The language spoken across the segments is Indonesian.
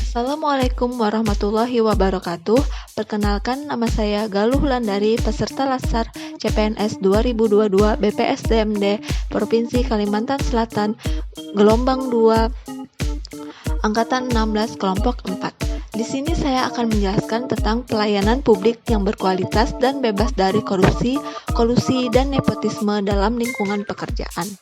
Assalamualaikum warahmatullahi wabarakatuh. Perkenalkan, nama saya Galuh Wulandari, peserta Latsar CPNS 2022 BPSDMD Provinsi Kalimantan Selatan, gelombang 2, angkatan 16, kelompok 4. Di sini saya akan menjelaskan tentang pelayanan publik yang berkualitas dan bebas dari korupsi, kolusi, dan nepotisme dalam lingkungan pekerjaan.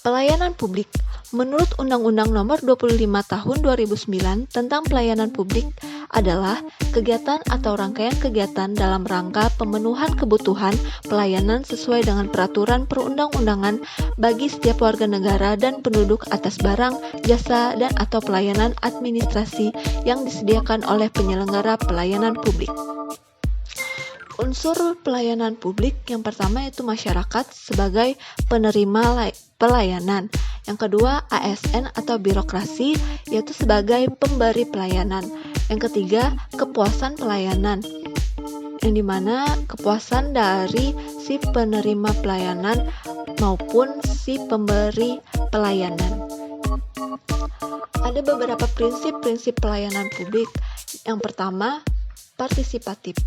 Pelayanan publik. Menurut Undang-Undang Nomor 25 Tahun 2009 tentang Pelayanan Publik adalah kegiatan atau rangkaian kegiatan dalam rangka pemenuhan kebutuhan pelayanan sesuai dengan peraturan perundang-undangan bagi setiap warga negara dan penduduk atas barang, jasa, dan atau pelayanan administrasi yang disediakan oleh penyelenggara pelayanan publik. Unsur pelayanan publik yang pertama yaitu masyarakat sebagai penerima pelayanan. Yang kedua, ASN atau birokrasi, yaitu sebagai pemberi pelayanan. Yang ketiga, kepuasan pelayanan, yang dimana kepuasan dari si penerima pelayanan maupun si pemberi pelayanan. Ada beberapa prinsip-prinsip pelayanan publik. Yang pertama, partisipatif.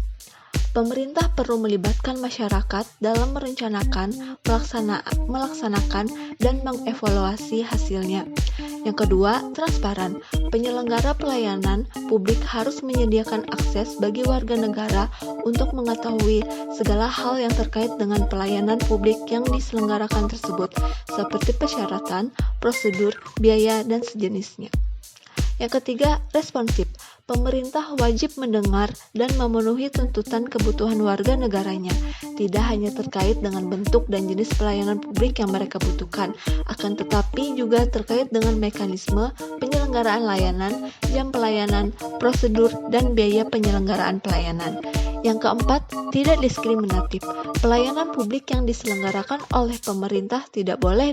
Pemerintah perlu melibatkan masyarakat dalam merencanakan, melaksanakan, dan mengevaluasi hasilnya. Yang kedua, transparan. Penyelenggara pelayanan publik harus menyediakan akses bagi warga negara untuk mengetahui segala hal yang terkait dengan pelayanan publik yang diselenggarakan tersebut, seperti persyaratan, prosedur, biaya, dan sejenisnya. Yang ketiga, responsif. Pemerintah wajib mendengar dan memenuhi tuntutan kebutuhan warga negaranya, tidak hanya terkait dengan bentuk dan jenis pelayanan publik yang mereka butuhkan, akan tetapi juga terkait dengan mekanisme penyelenggaraan layanan, jam pelayanan, prosedur, dan biaya penyelenggaraan pelayanan. Yang keempat, tidak diskriminatif. Pelayanan publik yang diselenggarakan oleh pemerintah tidak boleh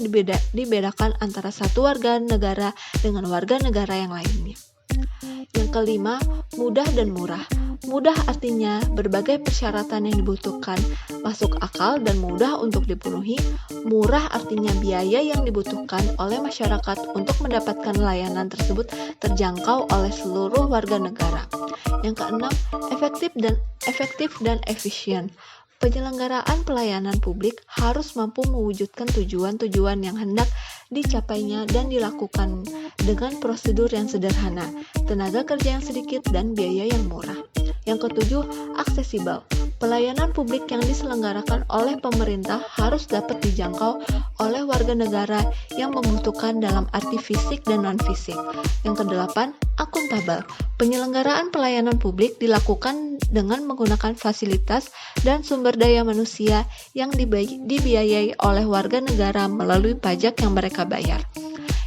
dibedakan antara satu warga negara dengan warga negara yang lainnya. Yang kelima, mudah dan murah. Mudah artinya berbagai persyaratan yang dibutuhkan masuk akal dan mudah untuk dipenuhi. Murah artinya biaya yang dibutuhkan oleh masyarakat untuk mendapatkan layanan tersebut terjangkau oleh seluruh warga negara. Yang keenam, efektif dan efisien. Penyelenggaraan pelayanan publik harus mampu mewujudkan tujuan-tujuan yang hendak dicapainya dan dilakukan dengan prosedur yang sederhana, tenaga kerja yang sedikit, dan biaya yang murah. Yang ketujuh, aksesibel. Pelayanan publik yang diselenggarakan oleh pemerintah harus dapat dijangkau oleh warga negara yang membutuhkan dalam arti fisik dan non-fisik. Yang kedelapan, akuntabel. Penyelenggaraan pelayanan publik dilakukan dengan menggunakan fasilitas dan sumber daya manusia yang dibiayai oleh warga negara melalui pajak yang mereka bayar.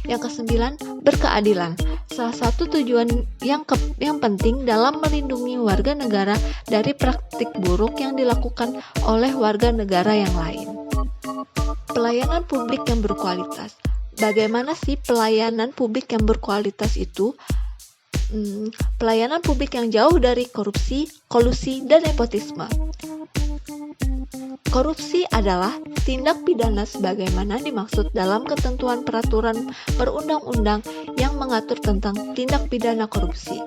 Yang kesembilan, berkeadilan. Salah satu tujuan yang penting dalam melindungi warga negara dari praktik buruk yang dilakukan oleh warga negara yang lain. Pelayanan publik yang berkualitas. Bagaimana sih pelayanan publik yang berkualitas itu? Pelayanan publik yang jauh dari korupsi, kolusi, dan nepotisme. Korupsi adalah tindak pidana sebagaimana dimaksud dalam ketentuan peraturan perundang-undang yang mengatur tentang tindak pidana korupsi.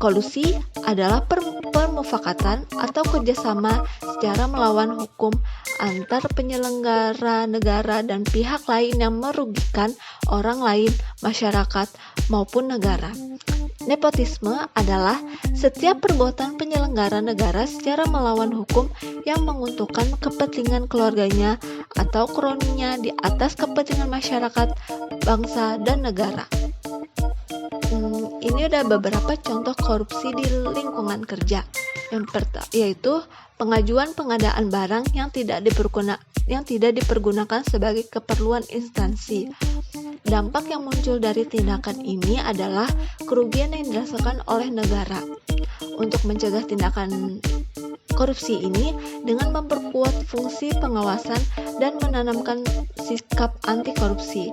Kolusi adalah permufakatan atau kerjasama secara melawan hukum antar penyelenggara negara dan pihak lain yang merugikan orang lain, masyarakat, maupun negara. Nepotisme adalah setiap perbuatan penyelenggara negara secara melawan hukum yang menguntungkan kepentingan keluarganya atau kroninya di atas kepentingan masyarakat, bangsa, dan negara. Ini ada beberapa contoh korupsi di lingkungan kerja. Yang pertama yaitu pengajuan pengadaan barang yang tidak dipergunakan sebagai keperluan instansi. Dampak yang muncul dari tindakan ini adalah kerugian yang dirasakan oleh negara. Untuk mencegah tindakan korupsi ini dengan memperkuat fungsi pengawasan dan menanamkan sikap anti korupsi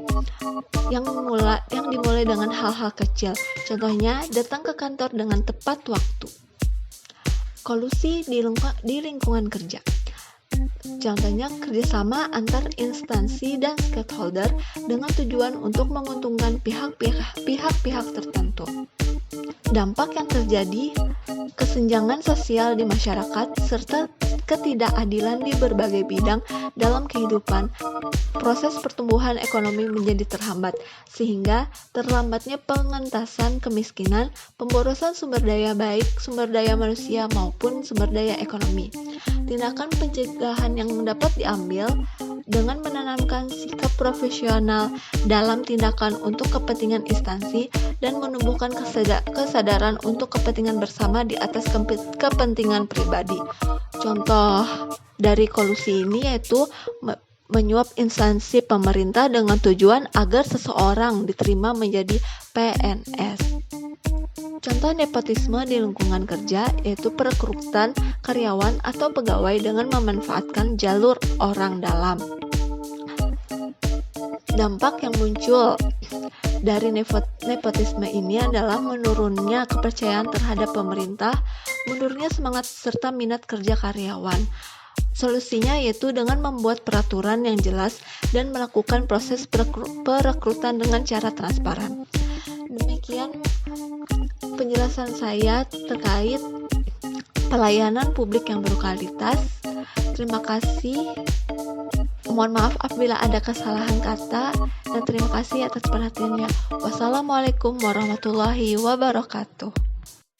yang dimulai dengan hal-hal kecil. Contohnya, datang ke kantor dengan tepat waktu. Kolusi di lingkungan kerja. Contohnya kerjasama antar instansi dan stakeholder dengan tujuan untuk menguntungkan pihak-pihak tertentu. Dampak yang terjadi, kesenjangan sosial di masyarakat, serta ketidakadilan di berbagai bidang dalam kehidupan. Proses pertumbuhan ekonomi menjadi terhambat, sehingga terlambatnya pengentasan kemiskinan, pemborosan sumber daya baik sumber daya manusia maupun sumber daya ekonomi. Tindakan pencegahan yang dapat diambil dengan menanamkan sikap profesional dalam tindakan untuk kepentingan instansi dan menumbuhkan kesadaran untuk kepentingan bersama di atas kepentingan pribadi. Contoh dari kolusi ini yaitu menyuap instansi pemerintah dengan tujuan agar seseorang diterima menjadi PNS. Contoh nepotisme di lingkungan kerja yaitu perekrutan karyawan atau pegawai dengan memanfaatkan jalur orang dalam. Dampak yang muncul dari nepotisme ini adalah menurunnya kepercayaan terhadap pemerintah, mundurnya semangat serta minat kerja karyawan. Solusinya yaitu dengan membuat peraturan yang jelas dan melakukan proses perekrutan dengan cara transparan. Demikian penjelasan saya terkait pelayanan publik yang berkualitas. Terima kasih. Mohon maaf apabila ada kesalahan kata dan terima kasih atas perhatiannya. Wassalamualaikum warahmatullahi wabarakatuh.